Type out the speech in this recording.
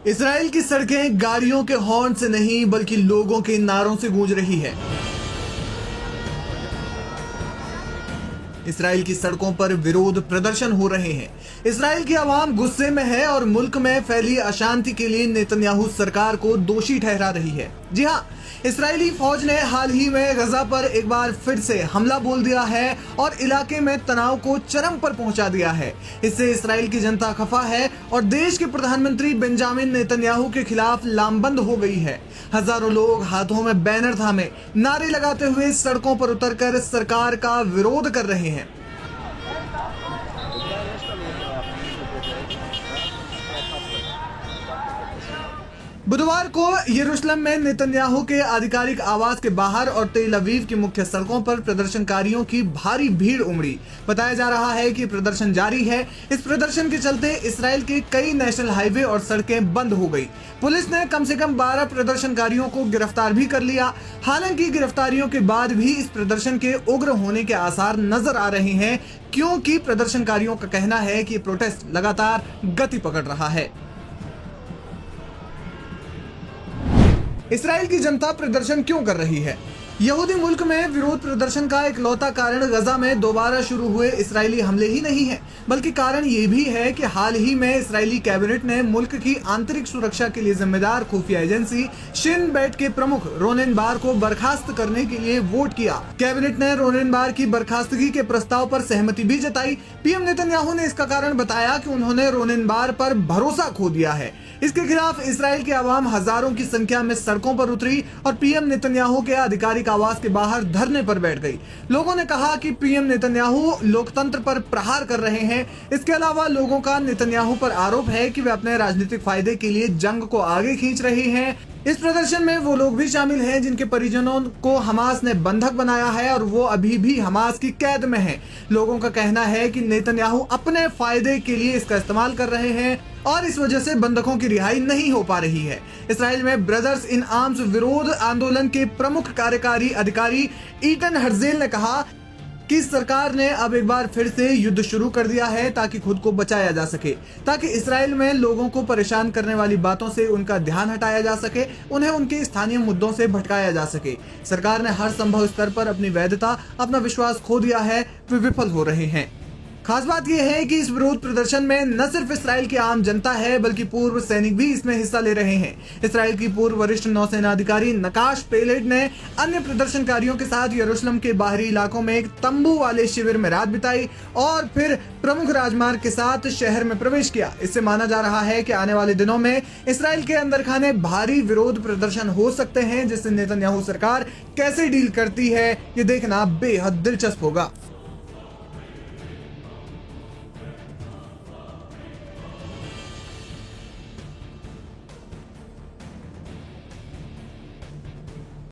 Israel की सड़कें गाड़ियों के हॉर्न से नहीं बल्कि लोगों के नारों से गूंज रही है। इजराइल की सड़कों पर विरोध प्रदर्शन हो रहे हैं। इजराइल की आवाम गुस्से में है और मुल्क में फैली अशांति के लिए नेतन्याहू सरकार को दोषी ठहरा रही है। जी हाँ, इजरायली फौज ने हाल ही में गजा पर एक बार फिर से हमला बोल दिया है और इलाके में तनाव को चरम पर पहुंचा दिया है। इससे इजराइल की जनता खफा है और देश के प्रधानमंत्री बेंजामिन नेतन्याहू के खिलाफ लामबंद हो गई है। हजारों लोग हाथों में बैनर थामे नारे लगाते हुए सड़कों पर उतरकर सरकार का विरोध कर रहे हैं। बुधवार को यरूशलेम में नेतन्याहू के आधिकारिक आवास के बाहर और तेल अवीव की मुख्य सड़कों पर प्रदर्शनकारियों की भारी भीड़ उमड़ी। बताया जा रहा है कि प्रदर्शन जारी है। इस प्रदर्शन के चलते इसराइल के कई नेशनल हाईवे और सड़कें बंद हो गई। पुलिस ने कम से कम 12 प्रदर्शनकारियों को गिरफ्तार भी कर लिया। हालांकि गिरफ्तारियों के बाद भी इस प्रदर्शन के उग्र होने के आसार नजर आ रहे हैं, क्योंकि प्रदर्शनकारियों का कहना है कि प्रोटेस्ट लगातार गति पकड़ रहा है। इजराइल की जनता प्रदर्शन क्यों कर रही है? यहूदी मुल्क में विरोध प्रदर्शन का इकलौता कारण गजा में दोबारा शुरू हुए इजरायली हमले ही नहीं है, बल्कि कारण ये भी है कि हाल ही में इजरायली कैबिनेट ने मुल्क की आंतरिक सुरक्षा के लिए जिम्मेदार खुफिया एजेंसी शिन बेट के प्रमुख रोनेन बार को बर्खास्त करने के लिए वोट किया। कैबिनेट ने रोनेन बार की बर्खास्तगी के प्रस्ताव पर सहमति भी जताई। पीएम नेतन्याहू ने इसका कारण बताया कि उन्होंने रोनेन बार पर भरोसा खो दिया है। इसके खिलाफ इजराइल की आवाम हजारों की संख्या में सड़कों पर उतरी और पीएम नेतन्याहू के आधिकारिक आवास के बाहर धरने पर बैठ गई। लोगों ने कहा कि पीएम नेतन्याहू लोकतंत्र पर प्रहार कर रहे हैं। इसके अलावा लोगों का नेतन्याहू पर आरोप है कि वे अपने राजनीतिक फायदे के लिए जंग को आगे खींच रहे हैं। इस प्रदर्शन में वो लोग भी शामिल हैं जिनके परिजनों को हमास ने बंधक बनाया है और वो अभी भी हमास की कैद में हैं। लोगों का कहना है कि नेतन्याहू अपने फायदे के लिए इसका इस्तेमाल कर रहे हैं और इस वजह से बंधकों की रिहाई नहीं हो पा रही है। इसराइल में ब्रदर्स इन आर्म्स विरोध आंदोलन के प्रमुख कार्यकारी अधिकारी ईटन हर्जेल ने कहा कि सरकार ने अब एक बार फिर से युद्ध शुरू कर दिया है ताकि खुद को बचाया जा सके, ताकि इसराइल में लोगों को परेशान करने वाली बातों से उनका ध्यान हटाया जा सके, उन्हें उनके स्थानीय मुद्दों से भटकाया जा सके। सरकार ने हर संभव स्तर पर अपनी वैधता, अपना विश्वास खो दिया है। वे विफल हो रहे हैं। खास बात यह है कि इस विरोध प्रदर्शन में न सिर्फ इसराइल की आम जनता है बल्कि पूर्व सैनिक भी इसमें हिस्सा ले रहे हैं। इसराइल की पूर्व वरिष्ठ नौसेना अधिकारी नकाश पेलेट ने अन्य प्रदर्शनकारियों के साथ यरूशलेम के बाहरी इलाकों में एक तंबू वाले शिविर में रात बिताई और फिर प्रमुख राजमार्ग के साथ शहर में प्रवेश किया। इससे माना जा रहा है कि आने वाले दिनों में इसराइल के अंदर खाने भारी विरोध प्रदर्शन हो सकते हैं, जिससे नेतन्याहू सरकार कैसे डील करती है ये देखना बेहद दिलचस्प होगा।